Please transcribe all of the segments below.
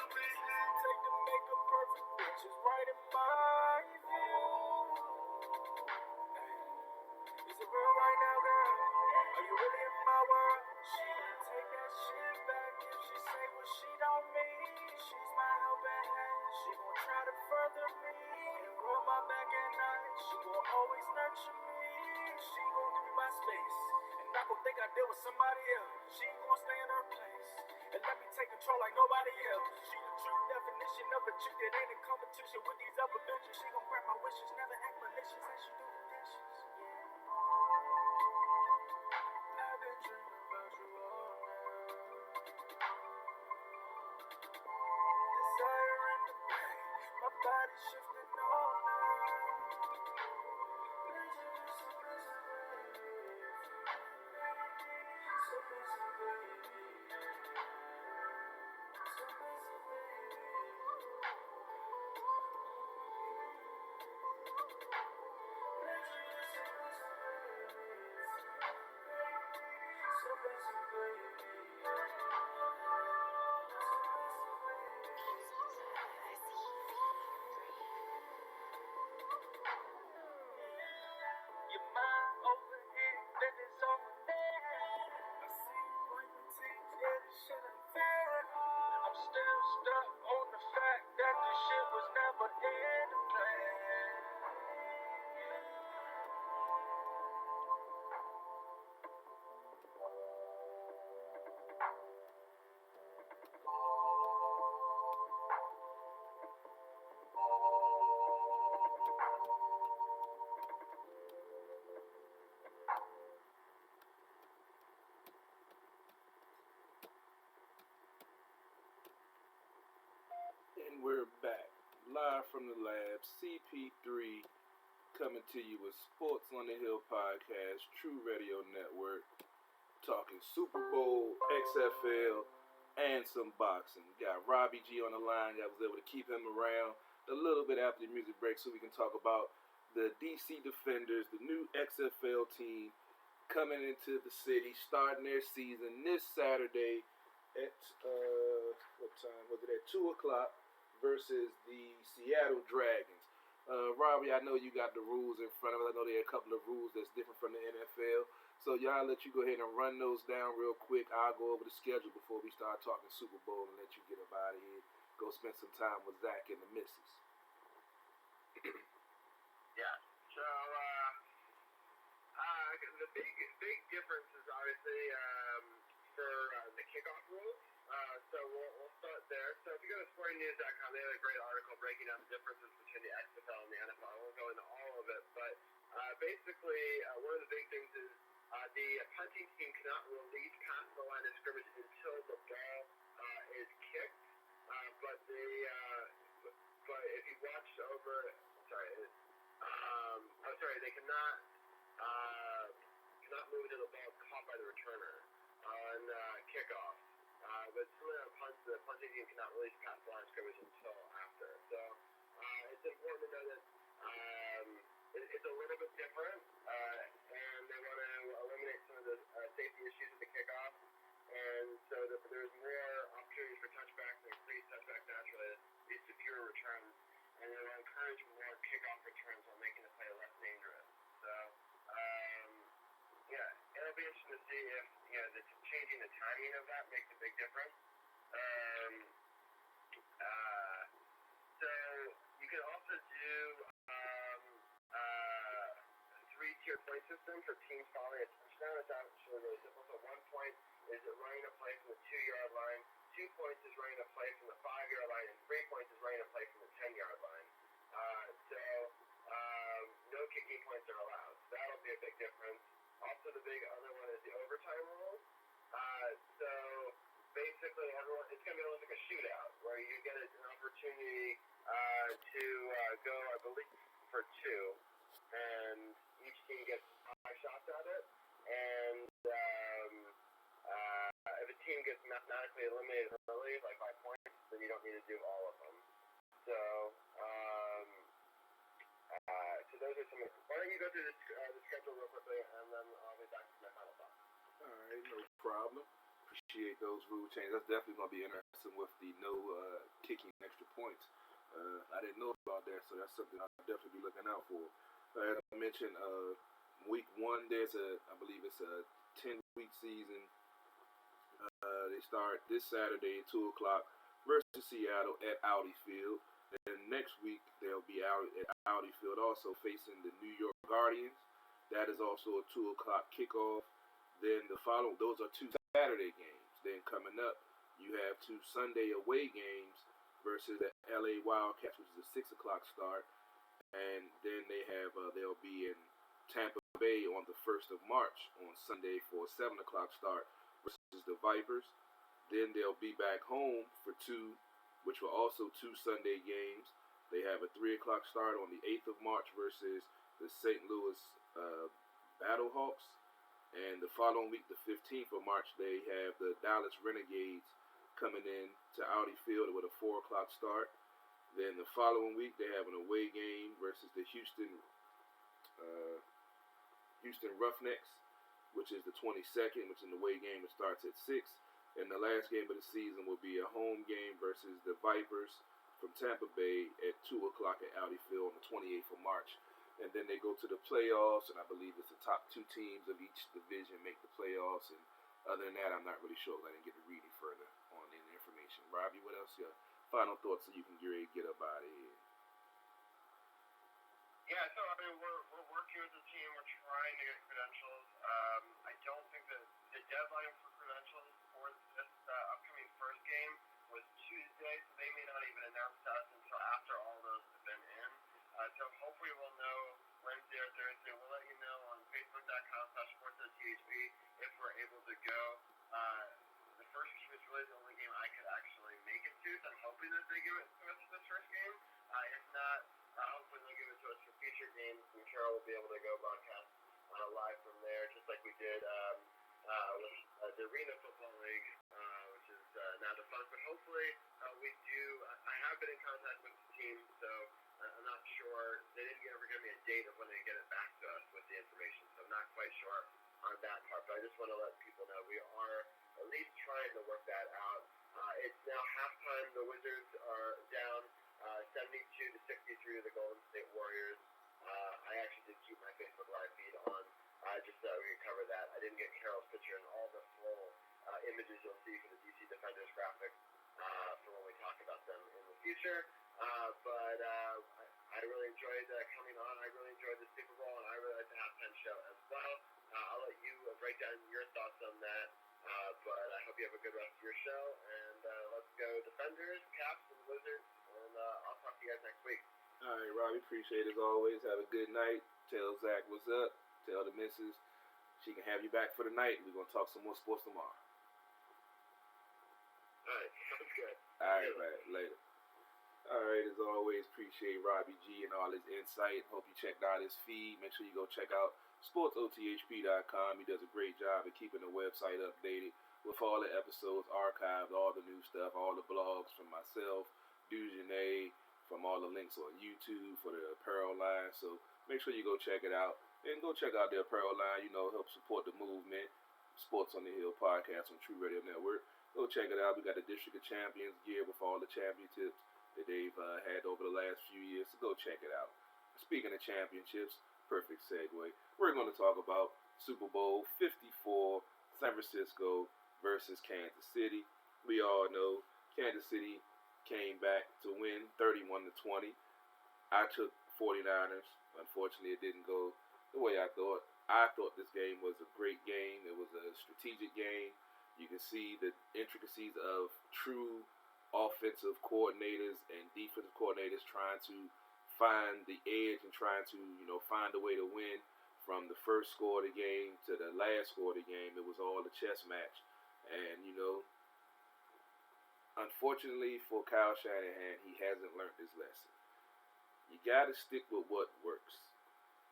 Take to make a perfect bitch is right in my view. Is it real right now, girl? Are you really in my world? She can take that shit back if she say what she don't mean. She's my helping hand. She gon' try to further me and rub my back at night. She gon' always nurture me. She gon' give me my space. And I gon' think I deal with somebody else. She ain't gon' stay in her place and let me take control like nobody else. She the true definition of a chick that ain't in competition with these other bitches. She gon' grant my wishes, never act malicious as she do the dishes. I've been dreaming about you all night. Desire in the pain, my body shifting all night. Pleasure is so busy, baby. So busy, baby. So busy, baby. Pleasure is so busy, baby. So busy, baby. Your mind over here, then it's over there. I see you wiping tears, yeah, this shit ain't fair. I'm still stuck on the fact that this shit was never in the plan. And we're back, live from the lab, CP3, coming to you with Sports on the Hill podcast, TruRadio Network, talking Super Bowl, XFL, and some boxing. Got Robbie G on the line. I was able to keep him around a little bit after the music break so we can talk about the DC Defenders, the new XFL team coming into the city, starting their season this Saturday at, what time was it, at 2 o'clock versus the Seattle Dragons. Robbie, I know you got the rules in front of us. I know there are a couple of rules that's different from the NFL. So, y'all, let you go ahead and run those down real quick. I'll go over the schedule before we start talking Super Bowl and let you get up out of here. Go spend some time with Zach and the missus. Yeah. So, the big difference is obviously for the kickoff rules. So we'll start there. So if you go to sportingnews.com, they have a great article breaking down the differences between the XFL and the NFL. I won't go into all of it, but basically one of the big things is the punting team cannot release past the line of scrimmage until the ball is kicked. But if you watched over, they cannot move until the ball is caught by the returner on kickoff. But similar to punts, the punting team cannot release past the line of scrimmage until after. So it's important to know that it's a little bit different, and they want to eliminate some of the safety issues with the kickoff, and so that there's more opportunities for touchbacks and increased touchbacks naturally, leads to fewer returns, and they will encourage more kickoff returns while making the play less dangerous. So, it'll be interesting to see if changing the timing of that makes a big difference. So you can also do three-tier point system for teams following a touchdown. It's actually really simple. So 1 point is running a play from the 2-yard line, 2 points is running a play from the 5-yard line, and 3 points is running a play from the 10-yard line. No kicking points are allowed. So that'll be a big difference. Also, the big other one is the overtime rule. So basically, it's going to be almost like a shootout where you get an opportunity to go, I believe, for 2, and each team gets 5 shots at it. And if a team gets mathematically eliminated early, like by points, then you don't need to do all of them. So, so those are some. Why don't you go through the schedule real quickly, and then I'll be back to my final thoughts. All right, no problem. appreciate those rule changes. That's definitely going to be interesting with the no kicking extra points. I didn't know about that, so that's something I'll definitely be looking out for. As I mentioned, week one, I believe it's a 10-week season. They start this Saturday at 2 o'clock versus Seattle at Audi Field. And next week, they'll be out at Audi Field also facing the New York Guardians. That is also a 2 o'clock kickoff. Then those are two Saturday games. Then coming up, you have two Sunday away games versus the LA Wildcats, which is a 6 o'clock start. And then they'll be in Tampa Bay on the 1st of March on Sunday for a 7 o'clock start versus the Vipers. Then they'll be back home for two, which were also two Sunday games. They have a 3 o'clock start on the 8th of March versus the St. Louis Battlehawks. And the following week, the 15th of March, they have the Dallas Renegades coming in to Audi Field with a 4 o'clock start. Then the following week, they have an away game versus the Houston Roughnecks, which is the 22nd, which is an away game that starts at 6. And the last game of the season will be a home game versus the Vipers from Tampa Bay at 2 o'clock at Audi Field on the 28th of March. And then they go to the playoffs, and I believe it's the top two teams of each division make the playoffs. And other than that, I'm not really sure. I didn't get to read any further on any information. Robbie, what else? Your final thoughts so you can get up out of here? Yeah, so I mean, we're working with the team. We're trying to get credentials. I don't think that the deadline for credentials for this upcoming first game was Tuesday, so they may not even announce to us until after all those have been in. So hopefully we'll know Wednesday or Thursday. We'll let you know on Facebook.com/SportsOTHP if we're able to go. The first game is really the only game I could actually make it to, so I'm hoping that they give it to us for this first game. If not, hopefully they'll give it to us for future games, and Carol will be able to go broadcast live from there, just like we did with the Arena Football League, which is now defunct. But hopefully we do. I have been in contact with the team, so I'm not sure. They didn't ever give me a date of when they get it back to us with the information, so I'm not quite sure on that part. But I just want to let people know we are at least trying to work that out. It's now halftime. The Wizards are down 72-63 to the Golden State Warriors. I actually did keep my Facebook Live feed on just so we could cover that. I didn't get Carol's picture and all the full images you'll see for the DC Defenders graphic for when we talk about them in the future. But I really enjoyed coming on. I really enjoyed the Super Bowl, and I really liked the halftime show as well. I'll let you break down your thoughts on that. But I hope you have a good rest of your show. And let's go Defenders, Caps, and Wizards. And I'll talk to you guys next week. All right, Robbie, appreciate it as always. Have a good night. Tell Zach what's up. Tell the missus she can have you back for the night. We're going to talk some more sports tomorrow. All right, sounds good. All right, right, later. All right, as always, appreciate Robbie G and all his insight. Hope you checked out his feed. Make sure you go check out SportsOTHP.com. He does a great job of keeping the website updated with all the episodes archived, all the new stuff, all the blogs from myself, Dujanay, from all the links on YouTube for the apparel line. So make sure you go check it out. And go check out the apparel line, help support the movement. Sports on the Hill podcast on TruRadio Network. Go check it out. We got the District of Champions gear with all the championships that they've had over the last few years. So go check it out. Speaking of championships, perfect segue. We're going to talk about Super Bowl 54, San Francisco versus Kansas City. We all know Kansas City came back to win 31-20. I took 49ers. Unfortunately, it didn't go the way I thought. I thought this game was a great game. It was a strategic game. You can see the intricacies of true offensive coordinators and defensive coordinators trying to find the edge and trying to, find a way to win. From the first score of the game to the last score of the game, it was all a chess match. And, unfortunately for Kyle Shanahan, he hasn't learned his lesson. You got to stick with what works.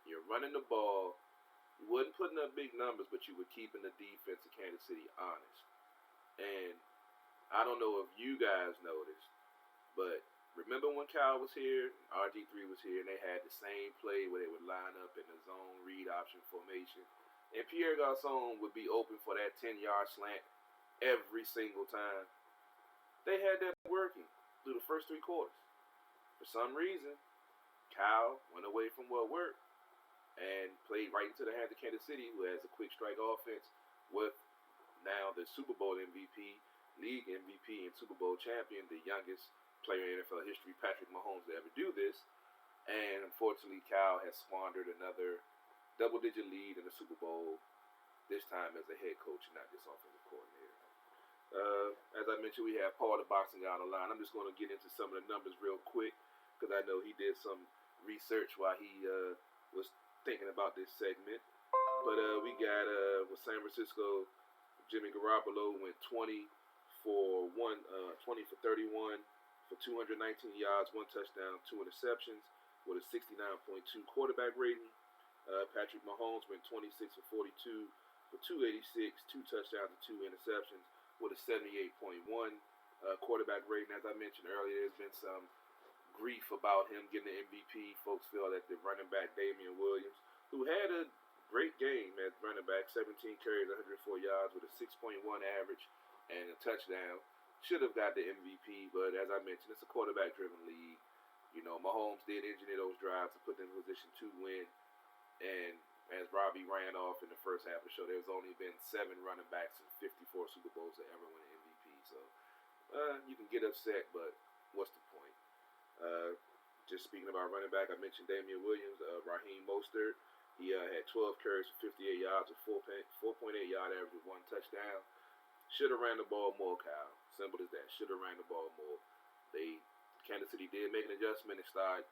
You're running the ball. You wasn't putting up big numbers, but you were keeping the defense of Kansas City honest. And I don't know if you guys noticed, but remember when Kyle was here, RG3 was here, and they had the same play where they would line up in the zone read option formation. And Pierre Garçon would be open for that 10-yard slant every single time. They had that working through the first 3 quarters. For some reason, Kyle went away from what worked and played right into the hands of Kansas City, who has a quick strike offense with now the Super Bowl MVP, league MVP, and Super Bowl champion, the youngest player in NFL history, Patrick Mahomes, to ever do this. And unfortunately, Kyle has squandered another double-digit lead in the Super Bowl, this time as a head coach and not just offensive coordinator. As I mentioned, we have Paul, the boxing guy, on the line. I'm just going to get into some of the numbers real quick because I know he did some research while he was thinking about this segment. But we got with San Francisco, Jimmy Garoppolo went 20 for 31 for 219 yards, 1 touchdown, 2 interceptions, with a 69.2 quarterback rating. Patrick Mahomes went 26 for 42 for 286, 2 touchdowns and 2 interceptions, with a 78.1 quarterback rating. As I mentioned earlier, there's been some grief about him getting the MVP. Folks feel that the running back, Damian Williams, who had a great game at running back, 17 carries, 104 yards with a 6.1 average and a touchdown, should have got the MVP. But as I mentioned, it's a quarterback-driven league. You know, Mahomes did engineer those drives to put them in position to win. And as Robbie ran off in the first half of the show, there's only been 7 running backs in 54 Super Bowls that ever win an MVP. So you can get upset, but what's the point? Just speaking about running back, I mentioned Damian Williams, Raheem Mostert. He had 12 carries for 58 yards, a 4.8 yard average with 1 touchdown. Should have ran the ball more, Kyle. Simple as that. Should have ran the ball more. Kansas City did make an adjustment and start,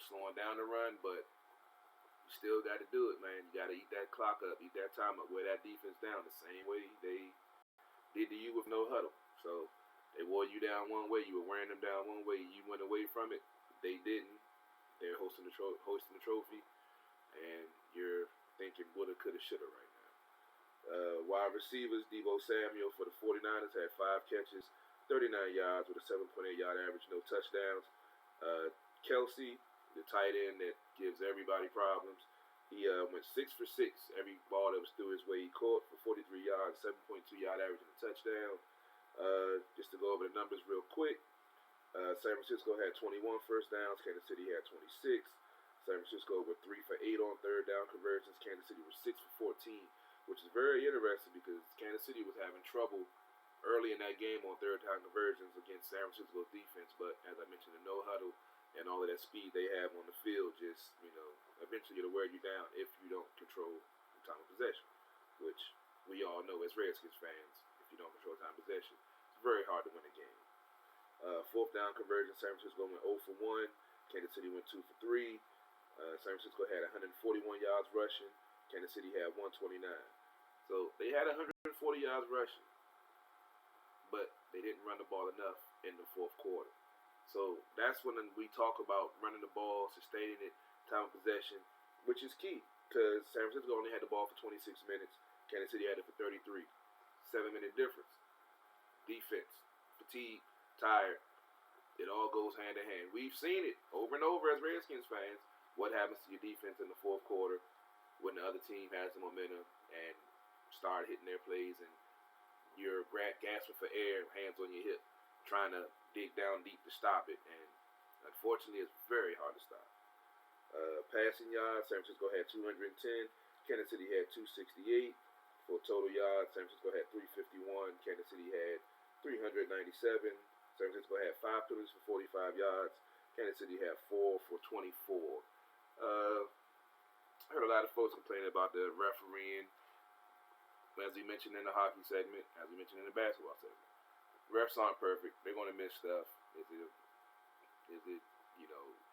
slowing down the run, but you still got to do it, man. You got to eat that clock up, eat that time up, wear that defense down the same way they did to you with no huddle. So they wore you down one way, you were wearing them down one way, you went away from it. They didn't. They're hosting the trophy, and you're thinking woulda, coulda, shoulda right now. Wide receivers, Deebo Samuel for the 49ers had 5 catches, 39 yards with a 7.8 yard average, no touchdowns. Kelsey, the tight end that gives everybody problems, he went 6 for 6. Every ball that was through his way he caught for 43 yards, 7.2 yard average and a touchdown. Just to go over the numbers real quick, San Francisco had 21 first downs, Kansas City had 26. San Francisco were 3 for 8 on third down conversions, Kansas City was 6 for 14, which is very interesting because Kansas City was having trouble early in that game on third down conversions against San Francisco's defense. But as I mentioned, the no huddle and all of that speed they have on the field just, eventually it'll wear you down if you don't control the time of possession, which we all know as Redskins fans, if you don't control time of possession, it's very hard to win a game. Fourth down conversion, San Francisco went 0 for 1. Kansas City went 2 for 3. San Francisco had 141 yards rushing. Kansas City had 129. So they had 140 yards rushing, but they didn't run the ball enough in the fourth quarter. So that's when we talk about running the ball, sustaining it, time of possession, which is key because San Francisco only had the ball for 26 minutes. Kansas City had it for 33. 7-minute difference. Defense, fatigue, tired. It all goes hand in hand. We've seen it over and over as Redskins fans. What happens to your defense in the fourth quarter when the other team has the momentum and start hitting their plays and you're gasping for air, hands on your hip, trying to dig down deep to stop it. And unfortunately, it's very hard to stop. Passing yards, San Francisco had 210. Kansas City had 268. For total yards, San Francisco had 351. Kansas City had 397. San Francisco had 5 penalties for 45 yards. Kansas City had 4 for 24. I heard a lot of folks complaining about the refereeing, as we mentioned in the hockey segment, as we mentioned in the basketball segment. Refs aren't perfect. They're going to miss stuff. Is it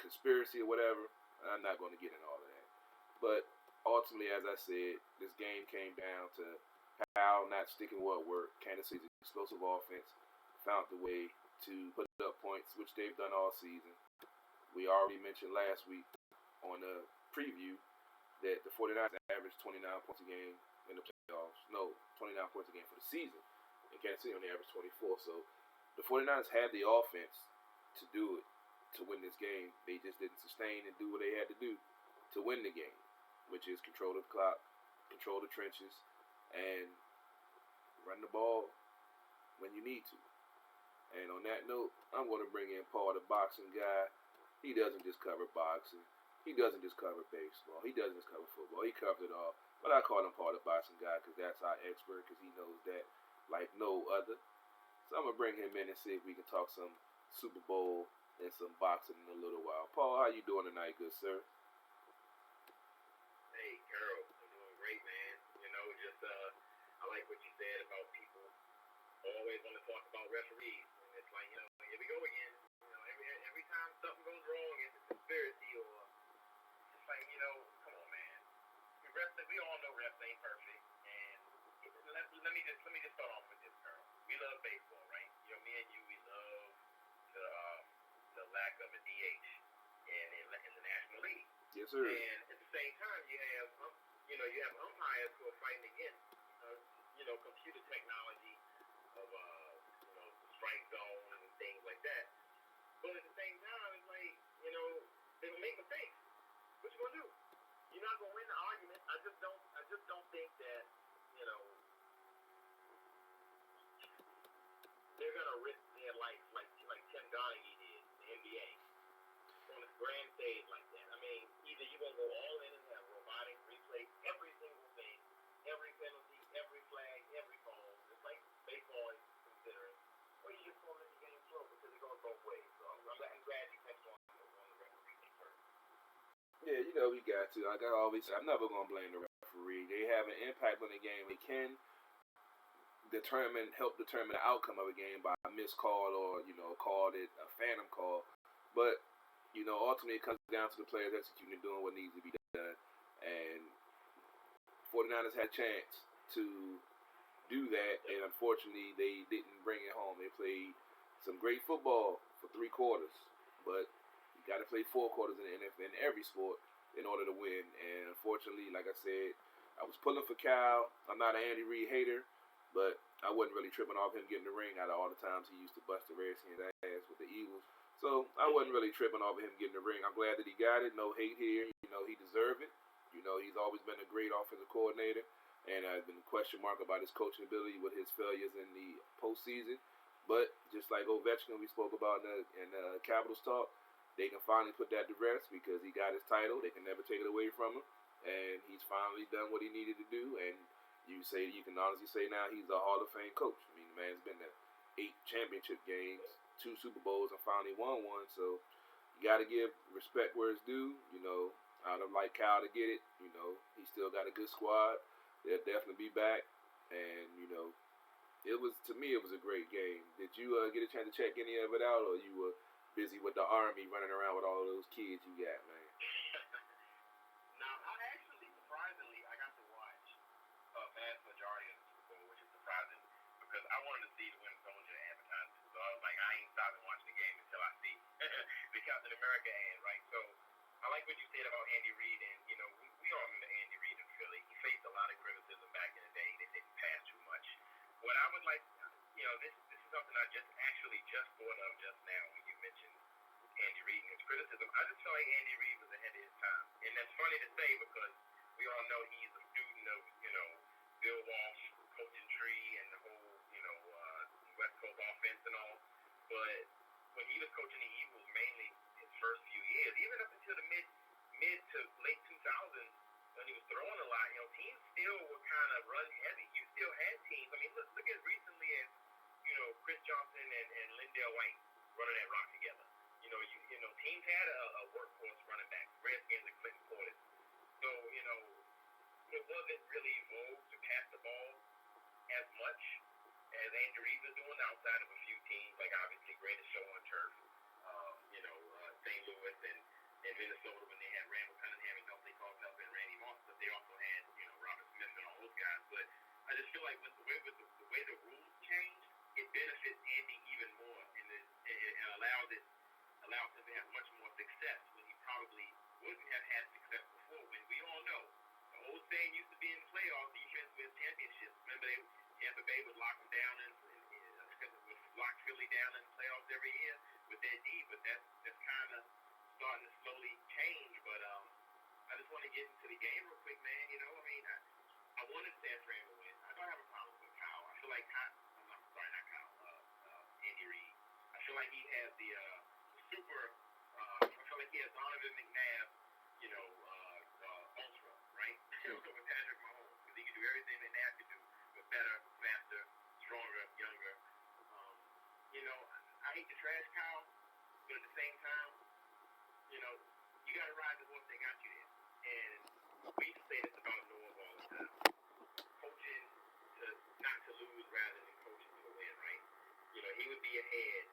conspiracy or whatever? I'm not going to get into all of that. But ultimately, as I said, this game came down to Kyle not sticking what worked. Kansas City's explosive offense found the way to put up points, which they've done all season. We already mentioned last week on the preview that the 49ers averaged 29 points a game in the playoffs. No, 29 points a game for the season. And Kansas City only averaged 24. So the 49ers had the offense to do it, to win this game. They just didn't sustain and do what they had to do to win the game, which is control the clock, control the trenches, and run the ball when you need to. And on that note, I'm going to bring in Paul, the boxing guy. He doesn't just cover boxing. He doesn't just cover baseball. He doesn't just cover football. He covers it all. But I call him Paul, the boxing guy, because that's our expert, because he knows that like no other. So I'm going to bring him in and see if we can talk some Super Bowl and some boxing in a little while. Paul, how you doing tonight, good sir? Hey, Carol, I'm doing great, man. You know, just I like what you said about people always want to talk about referees. And it's like, you know, here we go again. You know, every time something goes wrong, it's a conspiracy or it's like, you know, come on, man. We all know refs ain't perfect. And let me just start off with this, Carol. We love baseball, right? You know, me and you, we love the lack of a DH in the National League. Yes, sir. And at the same time, you have umpires who are fighting against computer technology of strike zone and things like that. But at the same time, it's like, you know, they will make mistakes. What you gonna do? You're not gonna win the argument. I just don't think that, you know, they're gonna risk their life like Tim Donaghy did in the NBA on a grand stage like that. I mean, either you're gonna go all in and have robotic replay every single thing, every penalty, every flag, every ball, just like baseball is considering, or you just gonna let the game flow because it goes both ways. So I'm glad you touched on the referee thing first. Yeah, you know we got to. Like I always say, I'm never gonna blame the referee. They have an impact on the game. They can help determine the outcome of a game by a missed call or, you know, called it a phantom call. But, you know, ultimately it comes down to the players executing and doing what needs to be done. And 49ers had a chance to do that, and unfortunately they didn't bring it home. They played some great football for 3 quarters, but you got to play 4 quarters in the NFL in every sport in order to win. And unfortunately, like I said, I was pulling for Cal. I'm not an Andy Reid hater, but I wasn't really tripping off him getting the ring out of all the times he used to bust the Redskins' ass with the Eagles. So I wasn't really tripping off him getting the ring. I'm glad that he got it. No hate here. You know, he deserved it. You know, he's always been a great offensive coordinator. And I've been a question mark about his coaching ability with his failures in the postseason. But just like Ovechkin we spoke about in the Capitals talk, they can finally put that to rest because he got his title. They can never take it away from him. And he's finally done what he needed to do. And you can honestly say now he's a Hall of Fame coach. I mean, the man's been to 8 championship games, 2 Super Bowls, and finally won one. So you got to give respect where it's due. You know, I'd have liked Cal to get it. You know, he still got a good squad. They'll definitely be back. And, you know, it was a great game. Did you get a chance to check any of it out, or you were busy with the Army running around with all those kids you got, man? Now, surprisingly, I got to watch a vast majority of the Super Bowl, which is surprising because I wanted to see the Winter Soldier advertisement. So I was like, I ain't stopping watching the game until I see the Captain America ad, right? So I like what you said about Andy Reid, and, you know, we all remember Andy Reid in Philly. He faced a lot of criticism back in the day that didn't pass too much. What I would like, you know, this is something I just thought of just now when you mentioned Andy Reid and his criticism. I just feel like Andy Reid was ahead of his time. And that's funny to say because we all know he's a student of, you know, Bill Walsh, coaching tree, and the whole, you know, West Coast offense and all. But when he was coaching the Eagles, mainly his first few years, even up until the mid to late 2000s, when he was throwing a lot, you know, teams still were kind of run heavy. You still had teams. I mean, look as recently as, you know, Chris Johnson and Lindell White running that rock together. You know, teams had a workhorse running back, Redskins and Clinton Portis. So, you know, it wasn't really vogue to pass the ball as much as Andy Reid was doing outside of a few teams, like obviously Greatest Show on Turf, St. Louis and Minnesota when they had Randall Cunningham and Dante Caldwell and Randy Moss, but they also had, you know, Robert Smith and all those guys. But I just feel like with the way the rules changed, it benefits Andy even more, and allows him to have much more success when he probably wouldn't have had success before. When we all know the old saying used to be in the playoffs, defense wins championships. Remember, Tampa Bay would lock them down and would lock Philly down in the playoffs every year with their D. But that's kind of starting to slowly change. But I just want to get into the game real quick, man. You know, I mean, I wanted San Fran to win. I don't have a problem with Kyle. I feel like not Kyle. like he has the super. I feel like he has Donovan McNabb, ultra, right? So with Patrick Mahomes, because he can do everything McNabb can do, but better, faster, stronger, younger. I hate the trash cow, but at the same time, you got to ride the horse that got you there. And we used to say this about Noah all the time. Coaching not to lose rather than coaching to win, right? He would be ahead,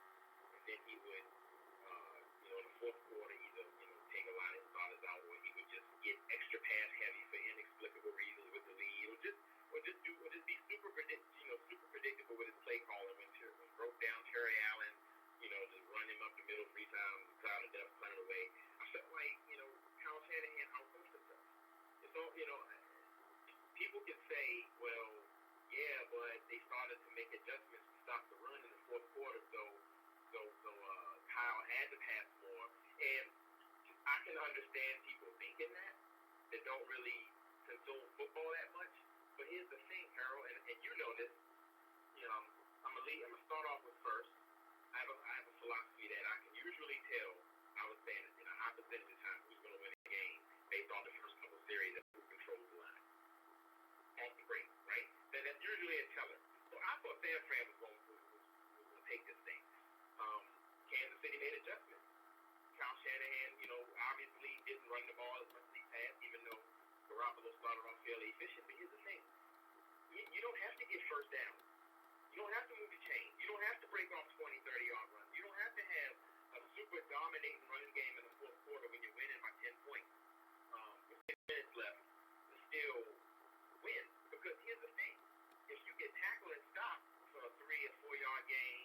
and then he would, in the fourth quarter, either, take a lot of his bodies out, or he would just get extra pass heavy for inexplicable reasons with the lead, or just be super predictable with his play calling when broke down Terry Allen, just run him up the middle 3 times, crowd of death, running away. I felt like, Kyle Shanahan outcoached himself. And so, people can say, well, yeah, but they started to make adjustments to stop the run in the fourth quarter, so Kyle had to pass more. And I can understand people thinking that don't really consume football that much. But here's the thing, Harold, and you know this. I'm gonna start off with first. I have a philosophy that I can usually tell, I would say in a high percentage of time, who's going to win a game based on the first couple series and who controls the line. Off the break, right? That's usually a teller. So I thought San Fran was going to take this thing. Kansas City made adjustments. Kyle Shanahan, obviously didn't run the ball as much as he passed, even though Garoppolo started off fairly efficient. But here's the thing. You don't have to get first down. You don't have to move the chain. You don't have to break off 20, 30-yard runs. You don't have to have a super dominating running game in the fourth quarter when you're winning by 10 points with 10 minutes left to still win. Because here's the thing. If you get tackled and stopped for a 3 or 4-yard gain,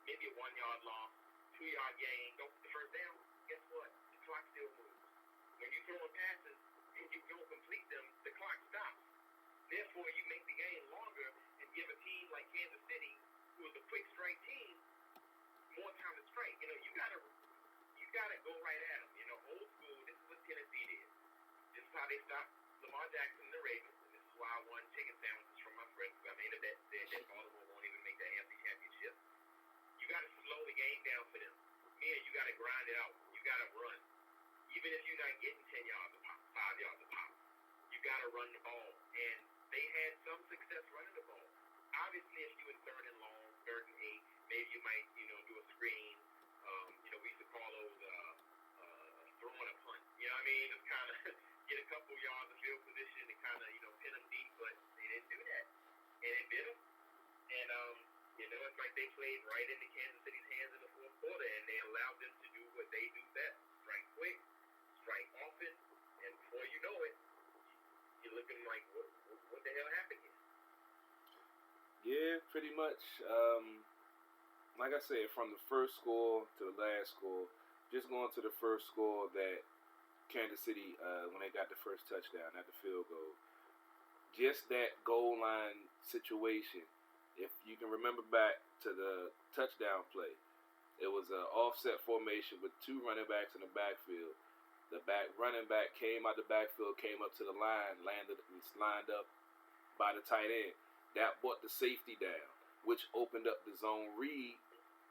maybe a 1-yard loss, 2-yard gain, don't get the first down, guess what? The clock still moves. When you throw passes and you don't complete them, the clock stops. Therefore, you make the game longer and give a team like Kansas City, who is a quick strike team, more time to strike. You gotta go right at them. Old school. This is what Tennessee did. This is how they stopped Lamar Jackson and the Ravens. And this is why I won chicken sandwiches from my friends. I made a bet that Baltimore won't even make the AFC Championship. You gotta slow the game down for them. You gotta grind it out. You gotta run. Even if you're not getting 10 yards a pop, 5 yards a pop, you gotta run the ball. And they had some success running the ball. Obviously, if you in 3rd and long, 3rd and 8, maybe you might, do a screen. We used to call those throwing a punt. You know what I mean? Just kind of get a couple yards of field position and kind of, pin them deep. But they didn't do that. And it bit them. And, it's like they played right into Kansas City's hands in the fourth quarter, and they allowed them to do what they do best. Strike quick, strike often, and before you know it, you're looking like, what the hell happened here? Yeah, pretty much. Like I said, from the first score to the last score, just going to the first score that Kansas City, when they got the first touchdown at the field goal, just that goal line situation, if you can remember back to the touchdown play, it was an offset formation with 2 running backs in the backfield. The running back came out the backfield, came up to the line, landed and lined up by the tight end. That brought the safety down, which opened up the zone read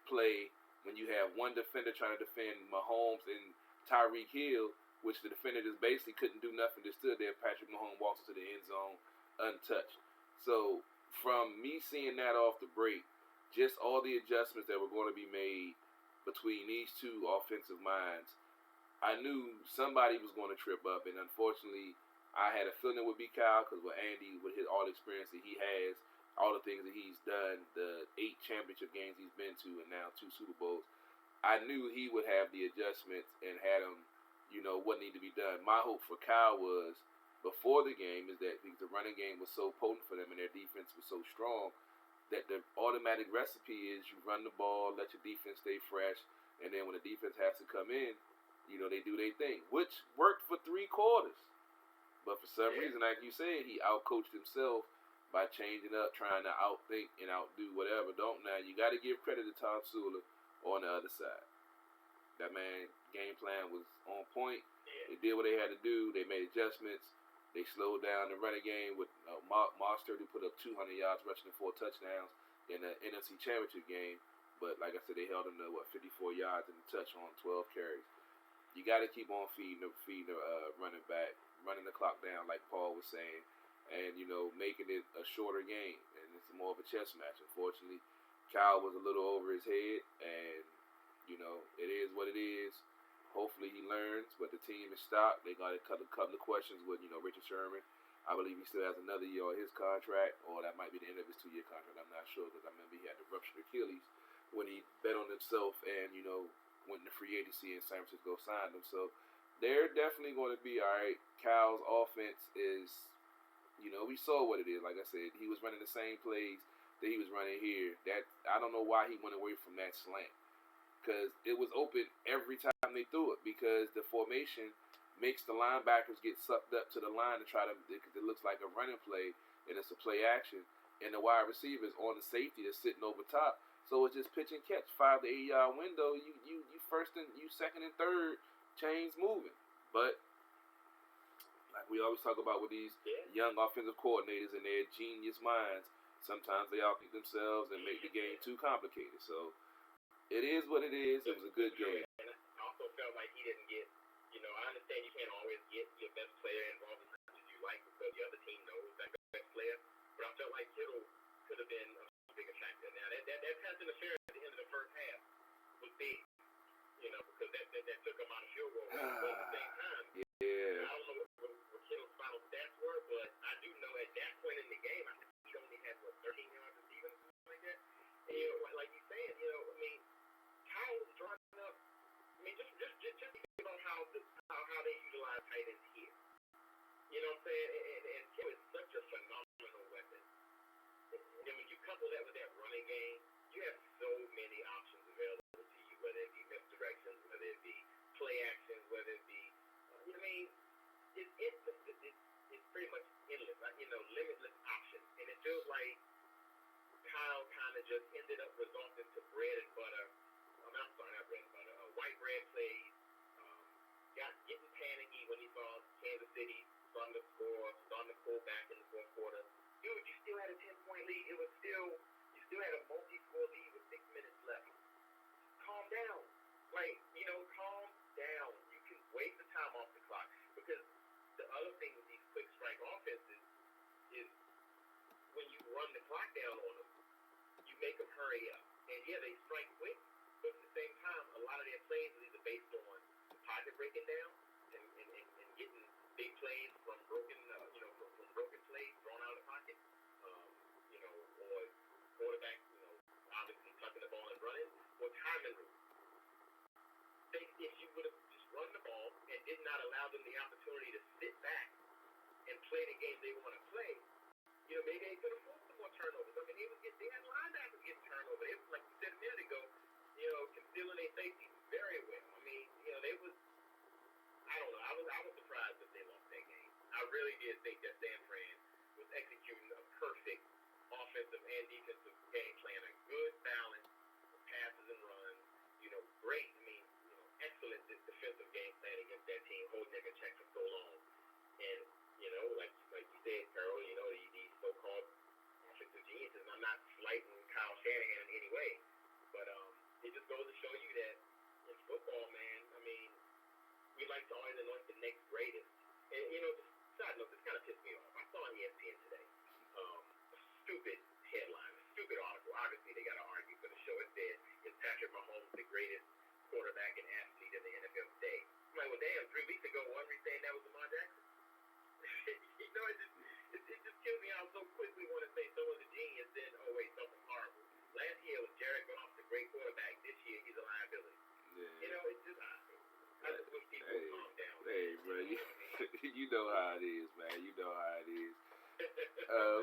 play when you have one defender trying to defend Mahomes and Tyreek Hill, which the defender just basically couldn't do nothing, just stood there. Patrick Mahomes walks to the end zone untouched. So from me seeing that off the break, just all the adjustments that were going to be made between these two offensive minds, I knew somebody was going to trip up, and unfortunately, I had a feeling it would be Kyle, because with Andy, with all the experience that he has, all the things that he's done, the 8 championship games he's been to, and now 2 Super Bowls, I knew he would have the adjustments and had him, what needed to be done. My hope for Kyle was, before the game, is that because the running game was so potent for them and their defense was so strong, that the automatic recipe is you run the ball, let your defense stay fresh, and then when the defense has to come in, they do their thing, which worked for 3 quarters. But for some reason, like you said, he outcoached himself by changing up, trying to outthink and outdo whatever. Now, you got to give credit to Tom Sula on the other side. That man, game plan was on point. They did what they had to do. They made adjustments. They slowed down the running game with Mostert, who put up 200 yards rushing and 4 touchdowns in the NFC Championship game. But like I said, they held him to 54 yards and a touch on 12 carries. You got to keep on feeding the running back, running the clock down, like Paul was saying, and making it a shorter game, and it's more of a chess match. Unfortunately, Kyle was a little over his head, and it is what it is. Hopefully he learns, but the team is stopped. They got a couple of questions with Richard Sherman. I believe he still has another year on his contract, or that might be the end of his 2-year contract. I'm not sure, because I remember he had the ruptured Achilles when he bet on himself and went into free agency and San Francisco signed him. So they're definitely going to be all right. Cal's offense is, we saw what it is. Like I said, he was running the same plays that he was running here. That I don't know why he went away from that slant, because it was open every time they threw it, because the formation makes the linebackers get sucked up to the line to try to, because it looks like a running play and it's a play action, and the wide receivers on the safety that's sitting over top. So it's just pitch and catch, 5 to 8 yard window. You first and you second and third, chains moving. But like we always talk about with these young offensive coordinators and their genius minds, sometimes they outthink themselves and make the game too complicated. So it is what it is. It was a good game. And I also felt like he didn't get, I understand you can't always get your best player involved as much as you like, because the other team knows that best player. But I felt like Kittle could have been a bigger factor. Now that pass interference at the end of the first half was big, because that took him out of field goal. But at the same time, I don't know what Kittle's final stats were, but I do know at that point in the game, I think he only had 13 yards receiving or something like that. And like you saying, Kyle was drawing up. Just think about how they utilize tight ends here. You know what I'm saying? And Kill is such a phenomenal weapon. And when you couple that with that running game, you have so many options available to you, whether it be misdirections, whether it be play actions, whether it be, it's pretty much endless, limitless options. And it feels like Kyle kind of just ended up resorting to bread and butter. I'm sorry, not bread and butter. White bread plays. Getting panicky when he saw Kansas City starting to score, starting to pull back in the fourth quarter. Dude, you still had a 10-point lead. You still had a multi-score lead with 6 minutes left. Calm down. Calm down. You can wait the time off the clock, because the other thing with these quick strike offenses is when you run the clock down on them, you make them hurry up. And yeah, they strike quick, but at the same time, a lot of their plays are either based on the pocket breaking down and getting big plays from broken, from broken plays thrown out of the pocket, or quarterback, obviously tucking the ball and running, or timing route. If you would have just run the ball and did not allow them the opportunity to sit back and play the game they want to play, maybe they could have forced some more turnovers. I mean, they had linebackers get turnovers. It was like you said a minute ago, concealing their safety very well. I mean, they was, I don't know, I was surprised that they lost that game. I really did think that San Fran was executing a perfect offensive and defensive game plan, a good balance of passes and runs, great, excellent defensive game plan against that team, holding them in check for so long. And, like you said, Carol, these so-called offensive geniuses, I'm not slighting Kyle Shanahan in any way, but it just goes to show you that in football, man, we like to always anoint the next greatest. And, just side note, this kind of pissed me off. I saw on ESPN today a stupid headline, a stupid article. Obviously, they got to argue for the show. It said, is Patrick Mahomes the greatest quarterback and athlete in the NFL today? I'm like, well, damn, 3 weeks ago, one we saying that was Lamar Jackson? It just kills me out so quick. We want to say someone's a genius, then, oh, wait, something horrible. Last year was Jared Goff, the great quarterback. This year, he's a liability. Yeah. It's just, I just wish people would calm down. Hey, bro, you know how it is, man. You know how it is.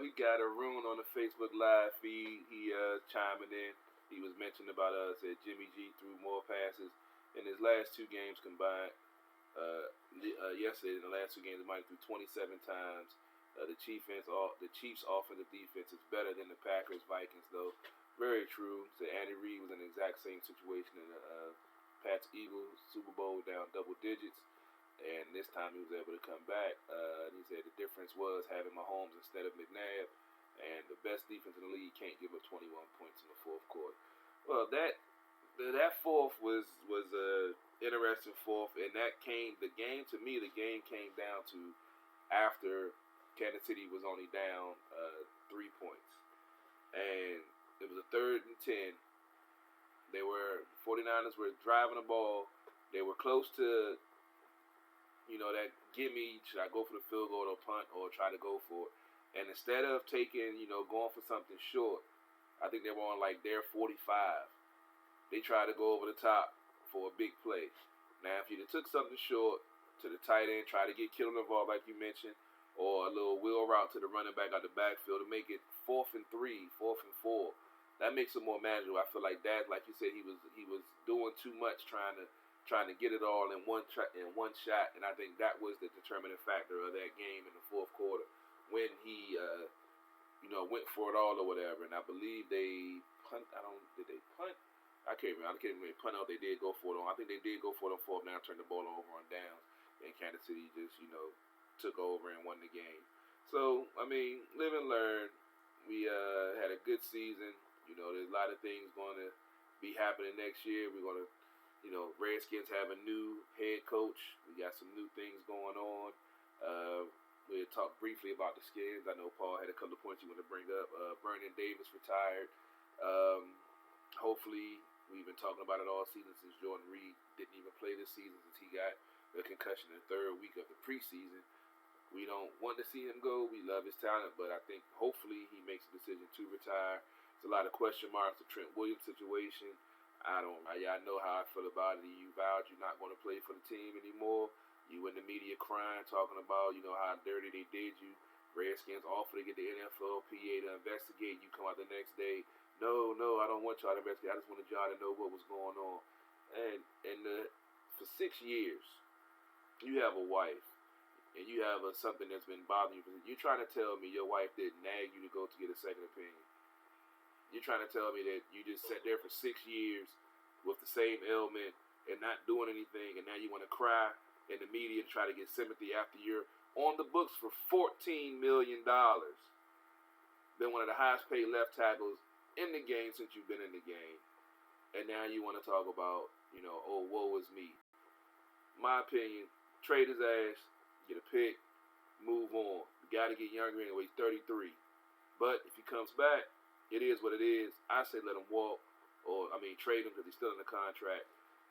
We got Arun on the Facebook Live feed. He chiming in. He was mentioning about us that Jimmy G threw more passes in his last 2 games combined. Yesterday, in the last 2 games, he might have threw 27 times. The Chiefs' offensive defense is better than the Packers, Vikings, though. Very true. So Andy Reid was in the exact same situation in the Pats Eagles Super Bowl, down double digits, and this time he was able to come back. He said the difference was having Mahomes instead of McNabb, and the best defense in the league can't give up 21 points in the fourth quarter. Well, that fourth was a interesting fourth, and the game came down to after Kansas City was only down 3 points, and it was a 3rd and 10. 49ers were driving the ball. They were close to, that gimme, should I go for the field goal or punt or try to go for it? And instead of going for something short, I think they were on like their 45. They tried to go over the top for a big play. Now, if you took something short to the tight end, try to get Kittle involved like you mentioned, or a little wheel route to the running back out the backfield to make it 4th and 3, 4th and 4. That makes it more manageable. I feel like that, like you said, he was doing too much trying to get it all in one shot, and I think that was the determining factor of that game in the fourth quarter when he went for it all or whatever. And I believe they punt. Did they punt? I can't remember. Punt out. They did go for it on. I think they did go for it on fourth down, turned the ball over on downs, and Kansas City just took over and won the game. So I mean, live and learn. We had a good season. There's a lot of things going to be happening next year. We're going to, Redskins have a new head coach. We got some new things going on. We'll talk briefly about the Skins. I know Paul had a couple of points you want to bring up. Vernon Davis retired. Hopefully, we've been talking about it all season since Jordan Reed didn't even play this season since he got a concussion in the 3rd week of the preseason. We don't want to see him go. We love his talent, but I think hopefully he makes a decision to retire. There's a lot of question marks. The Trent Williams situation. I know how I feel about it. You vowed you're not going to play for the team anymore. You in the media crying, talking about how dirty they did you. Redskins offer to get the NFLPA to investigate. You come out the next day. No, I don't want y'all to investigate. I just wanted y'all to know what was going on. And for 6 years, you have a wife. And you have something that's been bothering you. You're trying to tell me your wife didn't nag you to go to get a second opinion. You're trying to tell me that you just sat there for 6 years with the same ailment and not doing anything, and now you want to cry in the media and try to get sympathy after you're on the books for $14 million. Been one of the highest paid left tackles in the game since you've been in the game. And now you want to talk about, oh, woe is me. My opinion, trade his ass, get a pick, move on. You got to get younger anyway. He's 33. But if he comes back, it is what it is. I say let him walk, trade him because he's still in the contract.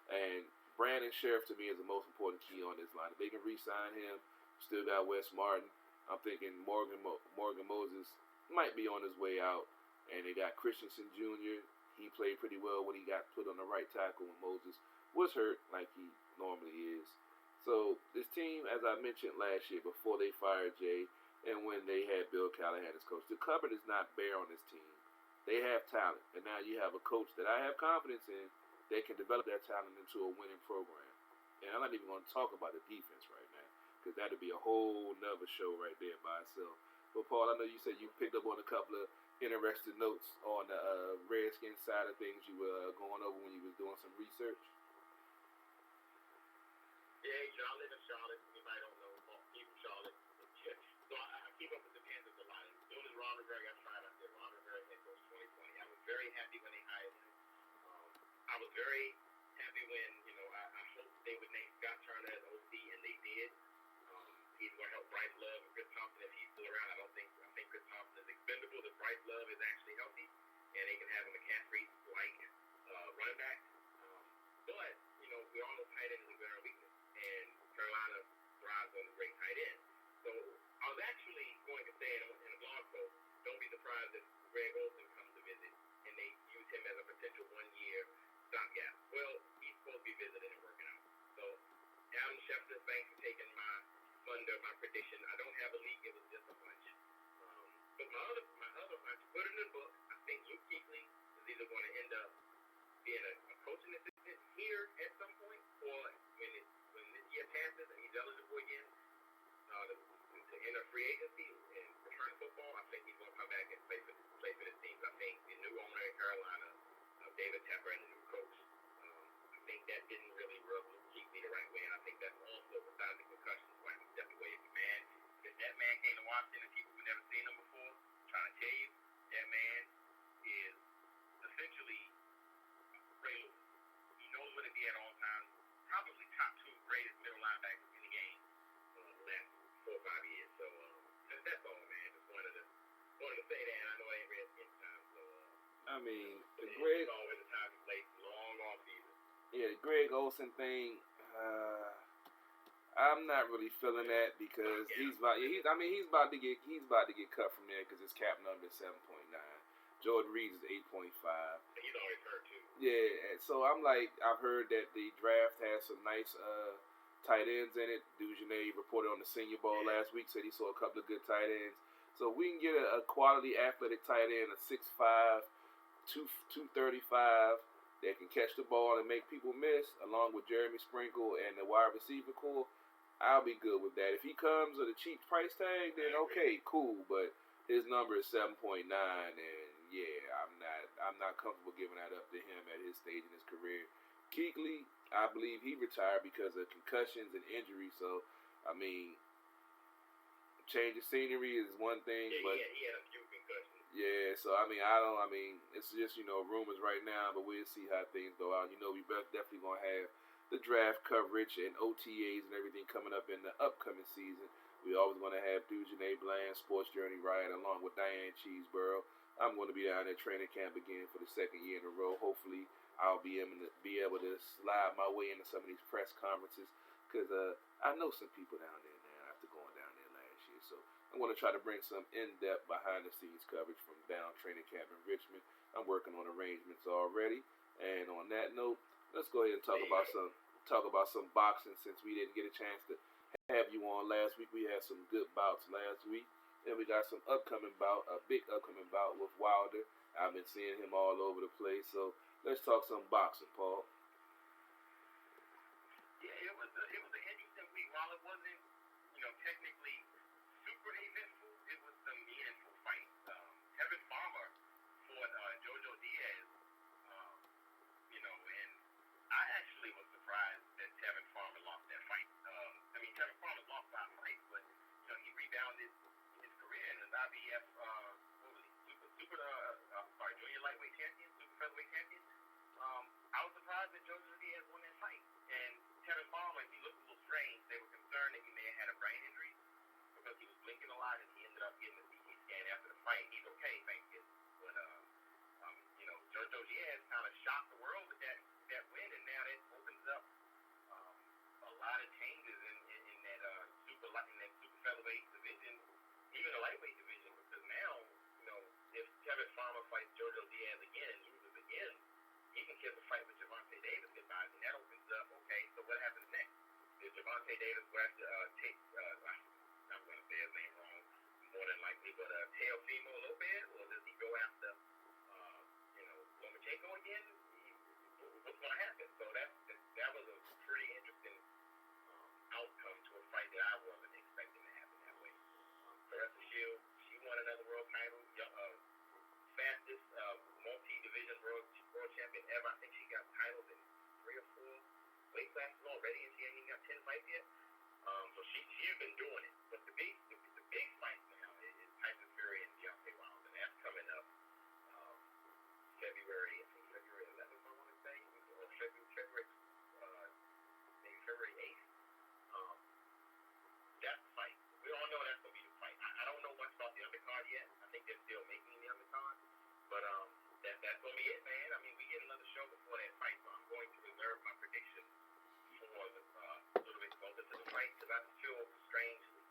And Brandon Sheriff to me is the most important key on this line. If they can re-sign him, still got Wes Martin. I'm thinking Morgan Moses might be on his way out. And they got Christensen Jr. He played pretty well when he got put on the right tackle when Moses was hurt like he normally is. So this team, as I mentioned last year before they fired Jay and when they had Bill Callahan as coach, the cupboard is not bare on this team. They have talent, and now you have a coach that I have confidence in that can develop that talent into a winning program. And I'm not even going to talk about the defense right now because that would be a whole nother show right there by itself. But Paul, I know you said you picked up on a couple of interesting notes on the Redskins side of things you were going over when you was doing some research. Yeah, I live in Charlotte. Anybody don't know, I'm from Charlotte. So I keep up with the Panthers a lot. As soon as Ron Rivera got fired, I said Ron Rivera head coach 2020. I was very happy when they hired him. I was very happy when, I hoped they would name Scott Turner as OC, and they did. He's going to help Bryce Love and Chris Thompson if he's still around. I think Chris Thompson is expendable. If Bryce Love is actually healthy, and they can have a McCaffrey-like running back. But, we all know tight end is a glaring weakness, and Carolina thrives on the great tight end. So I was actually going to say in a blog post, don't be surprised if Greg Olsen comes to visit and they use him as a potential 1-year stopgap. Well, he's supposed to be visiting and working out. So Adam Schefter, thanks for taking my thunder, my prediction. I don't have a leak, it was just a hunch. But I put it in the book. I think Luke Kechly is either going to end up being a coaching assistant here at some point, or when this year passes and he's eligible again to enter free agency and return to football, I think he's going to come back and play for this team. I think the new owner in Carolina, David Tepper, and the new coach, I think that didn't really rub Luke Kechly the right way, and I think that's also besides the concussions why he stepped away from man. If that man came to Washington and people who never seen him before, trying to tell you, that man is essentially I mean, the It's Greg. always a time to play long off season. Yeah, the Greg Olsen thing. I'm not really feeling that because he's about to get cut from there because his cap number is 7.9. Jordan Reed is 8.5. He's always hurt too. Yeah, and so I'm like, I've heard that the draft has some nice tight ends in it. Dujanay reported on the Senior Bowl last week, said he saw a couple of good tight ends. So we can get a quality athletic tight end, a 6'5", 235 that can catch the ball and make people miss, along with Jeremy Sprinkle and the wide receiver core. I'll be good with that. If he comes at a cheap price tag, then okay, cool. But his number is 7.9, and yeah, I'm not comfortable giving that up to him at his stage in his career. Kechly, I believe he retired because of concussions and injuries. So, I mean, change of scenery is one thing, but he had a few concussions. Yeah, so it's just rumors right now, but we'll see how things go out. We definitely gonna have the draft coverage and OTAs and everything coming up in the upcoming season. We always gonna have Dujanay Bland, Sports Journey Ryan, along with Diane Cheeseborough. I'm going to be down at training camp again for the second year in a row. Hopefully, I'll be able to slide my way into some of these press conferences because I know some people down there now after going down there last year. So I'm going to try to bring some in-depth behind-the-scenes coverage from down training camp in Richmond. I'm working on arrangements already. And on that note, let's go ahead and talk about some boxing since we didn't get a chance to have you on last week. We had some good bouts last week. And we got some a big upcoming bout with Wilder. I've been seeing him all over the place. So let's talk some boxing, Paul. Yeah, it was an interesting week. While it wasn't, technically super eventful, it was some meaningful fights. Kevin Farmer fought Jojo Diaz, and I actually was surprised that Kevin Farmer lost that fight. Kevin Farmer lost 5 fights, but he rebounded his career in his IBF junior lightweight champion, super featherweight champion. I was surprised that Jojo Diaz won that fight. And Kevin Farmer, he looked a little strange. They were concerned that he may have had a brain injury because he was blinking a lot, and he ended up getting a CT scan after the fight. He's okay, thank you. But Jojo Diaz kind of shocked the world with that win, and now that opens up a lot of changes in that super featherweight division, even the lightweight division, because now if Kevin Farmer fights Jojo Diaz again and loses again, he can kiss a fight with Gervonta Davis goodbye, and that opens up. Okay, so what happens next? Is Gervonta Davis going to take? I'm going to say his name wrong, more than likely, but Teofimo Lopez, or does he go after Lomachenko again? What's going to happen? So that was a pretty interesting outcome to a fight that I wasn't expecting to happen that way. Clarissa Shields, she won another world title, fastest multi-division world champion ever. I think she got titles in 3 or 4 weight classes already, and she ain't even got 10 fights yet. So she's been doing it. But the big fight now is Tyson Fury and Deontay Wilder, and that's coming up February 11th, I want to say, or February 8th. That's the fight. We all know that's going to be the fight. I don't know much about the undercard yet. I think they're still making the undercard. But that's going to be it, man. We get another show before that fight, so I'm going to reserve my prediction for a little bit closer to the fight, because I feel strangely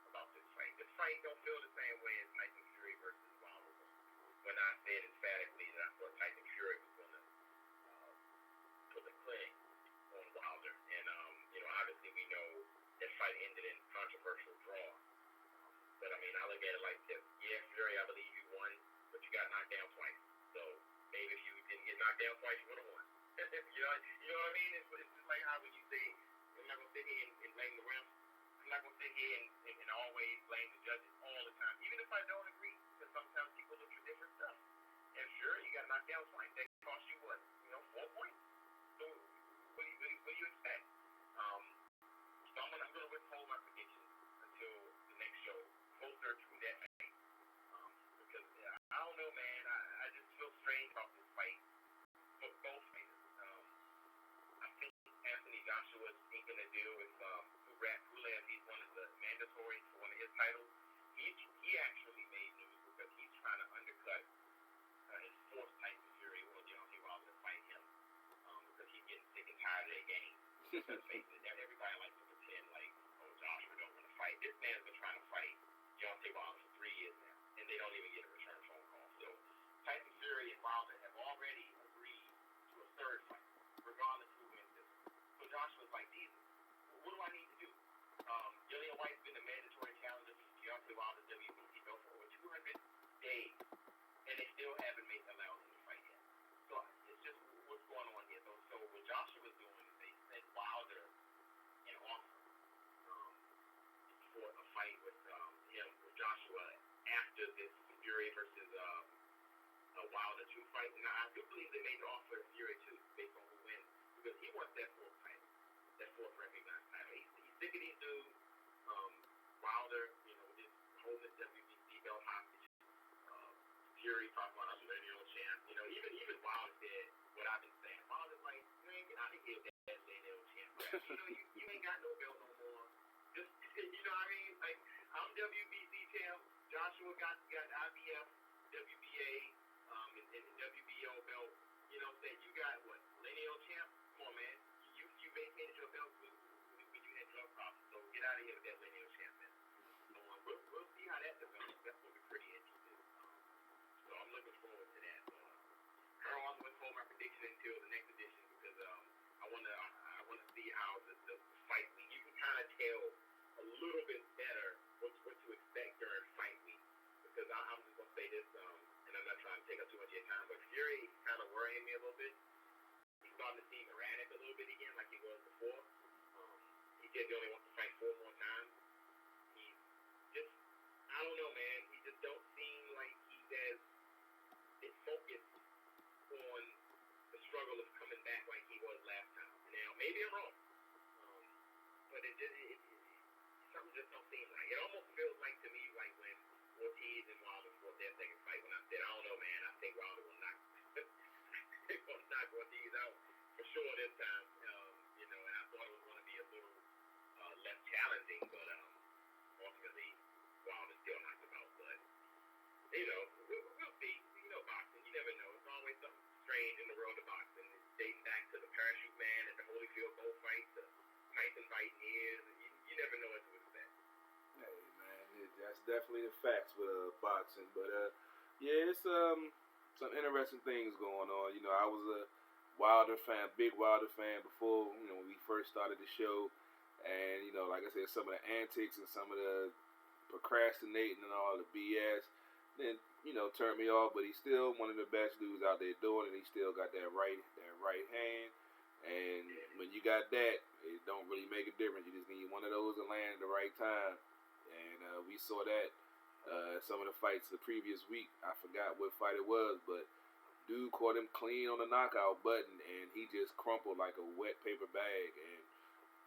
about this fight. This fight don't feel the same way as Tyson Fury versus Wilder. When I said emphatically that I thought Tyson Fury was going to put the clinic on Wilder. And, obviously we know that fight ended in controversial draw. But, I look at it like this. Yeah, Fury, I believe you won, but you got knocked down twice. So maybe if you didn't get knocked down twice, you would have won. you know what I mean? It's just like how when you say, I'm not going to sit here and blame the refs. I'm not going to sit here and always blame the judges all the time. Even if I don't agree, because sometimes people look for different stuff. And sure, you got knocked down twice. That cost you what? 4 points? So what do you expect? So I'm going to withhold my prediction until the next show, closer to that fight. Because I don't know, man. I just feel strange about this fight for both fighters. I think Anthony Joshua's inking a deal with Pulev. He's one of the mandatories for one of his titles. He actually made news because he's trying to undercut his 4th title Let's face it, everybody likes to pretend like, oh, Joshua don't want to fight. This man's been trying to fight Deontay Wilder for 3 years now, and they don't even get a return phone call. So Tyson Fury and Wilder have already agreed to a third fight, regardless who wins this. So Joshua's like, Jesus, what do I need to do? Dillian White's been the mandatory challenger for Deontay Wilder's WBC belt for over 200 days, and they still haven't allowed him to fight yet. So it's just what's going on here. So what Joshua's doing is they sent Wilder an offer for a fight with Joshua after this Fury versus Wilder 2 fight. And I do believe they made the offer to Fury 2 based on who wins, because he wants that fourth title, that fourth recognized title. He's sick of these dudes. Wilder, just holding the WBC belt hostage. Fury talking about a lineal champ. Even Wilder said what I've been saying. Wilder's like, man, get out of here with that lineal champ. You ain't got no belt no more. Just, what I mean? Like, I'm WBC champ. Joshua got IBF, WBA, and WBO belt. You got what? Lineal champ? Come on, man. You maintained your belt when you had drug problems. So get out of here with that lineal champ, man. So we'll see how that develops. That's going to be pretty interesting. So I'm looking forward to that. Carl, I'm going to hold my prediction until the next edition, because I want to see how the fight week. You can kind of tell a little bit better what to expect during fight week, because I'm just going to say this, and I'm not trying to take up too much of your time, but Fury kind of worrying me a little bit. He's starting to seem erratic a little bit again, like he was before. He said he only wants to fight 4 more times. He's just, I don't know, man. He just don't seem like he's as focused on the struggle of coming back like he was last time. Now, maybe I'm wrong, but something just don't seem right. It almost feels like to me like when Ortiz and Wilder fought their second fight, when I said, I don't know, man, I think Wilder will knock Ortiz out for sure this time. And I thought it was going to be a little less challenging, but ultimately Wilder still knocked him out. But we'll see. Boxing, you never know. It's always something strange in the world of boxing. It's dating back to the parachute man at the Holyfield Bowl fight, to Tyson biting ears. You never know what to expect. Hey man, that's definitely the facts with boxing. But yeah, it's some interesting things going on. I was a big Wilder fan before, when we first started the show, and like I said, some of the antics and some of the procrastinating and all the BS, then turned me off. But he's still one of the best dudes out there doing it. He still got that right hand, and when you got that, it don't really make a difference. You just need one of those to land at the right time, and we saw that some of the fights the previous week. I forgot what fight it was, but dude caught him clean on the knockout button, and he just crumpled like a wet paper bag. And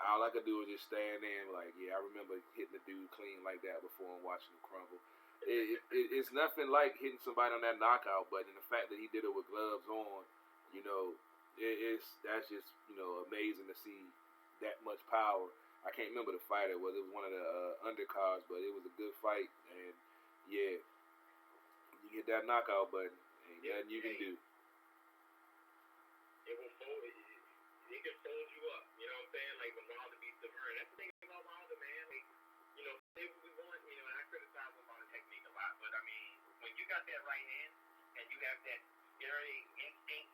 all I could do was just stand there and like, yeah, I remember hitting the dude clean like that before and watching him crumble. It's nothing like hitting somebody on that knockout button. And the fact that he did it with gloves on, that's just amazing to see that much power. I can't remember the fight it was. It was one of the undercards, but it was a good fight. And yeah, you get that knockout button, ain't nothing you can do. It will fold. It can fold you up. You know what I'm saying? Like when Wilder beats Rivera. That's the thing about Wilder, man. Like, say what we want. And I criticize him on the technique a lot, but I mean, when you got that right hand and you have that scary instinct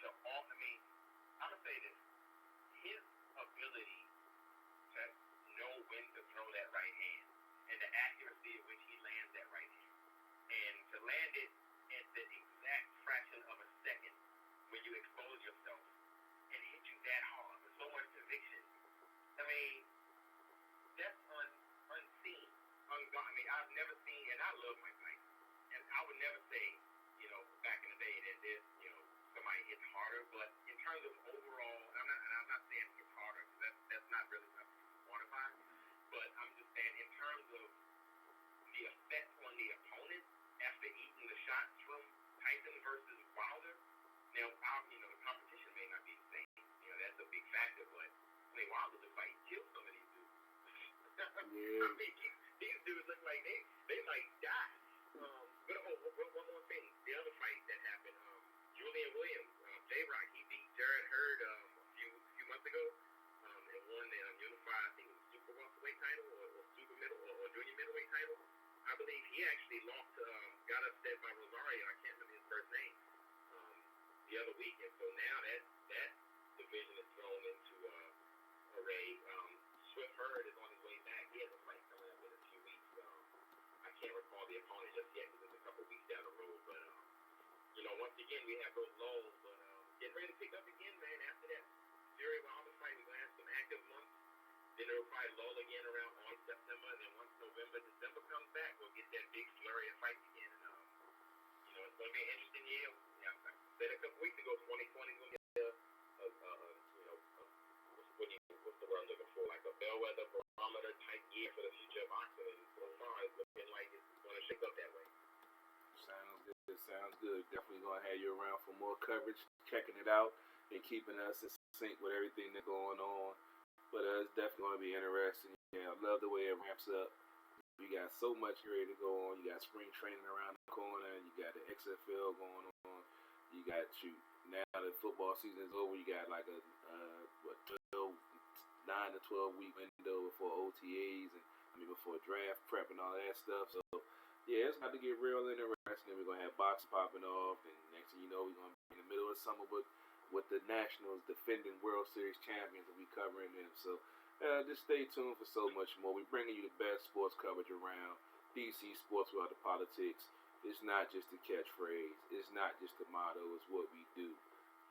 to off. I mean, I'm gonna say this. His ability to know when to throw that right hand and the accuracy at which he lands that right hand, and to land it at the exact fraction of a second when you expose yourself and hit you that hard with so much conviction. I mean, that's unseen. I mean, I've never seen, and I love Mike Tyson, and I would never say, back in the day that this, somebody hits harder, but in terms of overall, I'm not saying hits harder, because that's not really something to quantify, but I'm just saying in terms of the effect on the opponent after eating the shots from Tyson versus Wilder. Now, the competition may not be the same. That's a big factor, but I mean, Wilder just like killed some of these dudes. Yeah. I mean, these dudes look like they might die. But one more thing, the other fight that happened, Julian Williams, J-Rock, he beat Jared Hurd a few months actually lost, got upset by Rosario. I can't remember his first name. The other week, and so now that division is thrown into array. Swift Hurd is on his way back. He has a fight coming up in a few weeks. I can't recall the opponent just yet because it's a couple weeks down the road. But once again we have those lulls. But getting ready to pick up again, man. After that Fury Wilder fight, we're gonna have some active months. Then it'll probably lull again around August, September, and then once November, December comes back, we'll get that big flurry of fights again. And it's gonna be an interesting year. Yeah, I said a couple weeks ago, 2020 is gonna be what's the word I'm looking for? Like a bellwether barometer type year for the future of boxing, and so far it's looking like it's gonna shape up that way. Sounds good. Sounds good. Definitely gonna have you around for more coverage, checking it out, and keeping us in sync with everything that's going on. But it's definitely gonna be interesting. Yeah, I love the way it ramps up. You got so much ready to go on. You got spring training around the corner. You got the XFL going on. You got now the football season is over. You got like a 9 to 12 week window before OTAs and before draft prep and all that stuff. So yeah, it's about to get real interesting. We're gonna have boxing popping off, and next thing you know, we're gonna be in the middle of summer with the Nationals defending World Series champions, and we covering them. So just stay tuned for so much more. We're bringing you the best sports coverage around. DC sports without the politics. It's not just a catchphrase. It's not just a motto. It's what we do.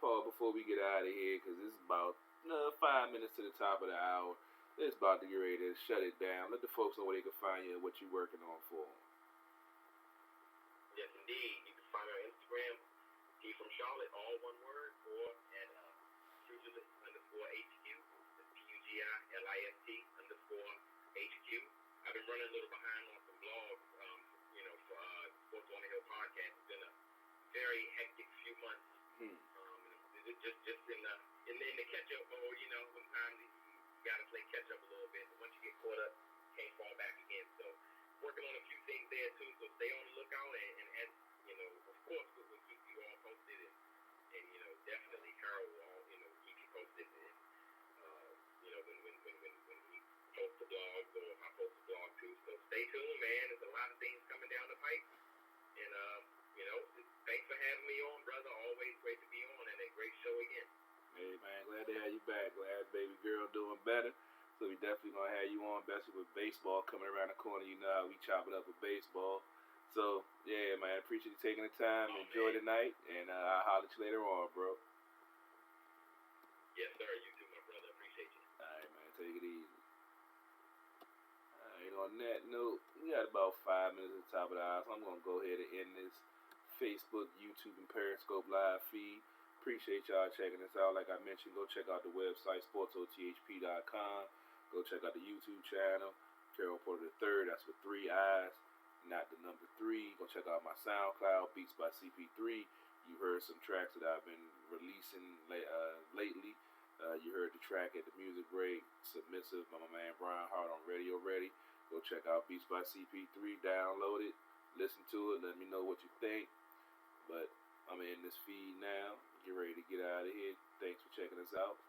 Paul, before we get out of here, because it's about 5 minutes to the top of the hour, it's about to get ready to shut it down. Let the folks know where they can find you and what you're working on for. Yes, indeed. You can find me on Instagram, T from Charlotte, all one word, or at Pugilist_HQ, PUGILIST_HQ. I've been running a little behind on some blogs, for Sports on the Hill podcast. It's been a very hectic few months. Just in the catch up mode, sometimes you gotta play catch up a little bit. But once you get caught up, you can't fall back again. So working on a few things there too. So stay on the lookout, and as of course, we'll keep you all posted, and definitely Harold will keep you posted. And when he posts the blogs, or I post the blog too. So stay tuned, man. There's a lot of things coming down the pipe, and thanks for having me on, brother. Always great to be on, and a great show again. Hey, man, glad to have you back. Glad baby girl doing better. So we definitely going to have you on, especially with baseball coming around the corner. You know how we chop it up with baseball. So, yeah, man, appreciate you taking the time. Enjoy the night, and I'll holler at you later on, bro. Yes, sir. You too, my brother. Appreciate you. All right, man. Take it easy. All right, on that note, we got about 5 minutes at the top of the hour, so I'm going to go ahead and end this Facebook, YouTube, and Periscope live feed. Appreciate y'all checking us out. Like I mentioned, go check out the website, SportsOTHP.com. Go check out the YouTube channel, Carol Porter III. That's with 3 I's, not the number 3. Go check out my SoundCloud, Beats by CP3. You heard some tracks that I've been releasing lately. You heard the track at the music break, Submissive by my man Brian Hart on Radio Ready. Go check out Beats by CP3. Download it. Listen to it. Let me know what you think. But I'm in this feed now. Get ready to get out of here. Thanks for checking us out.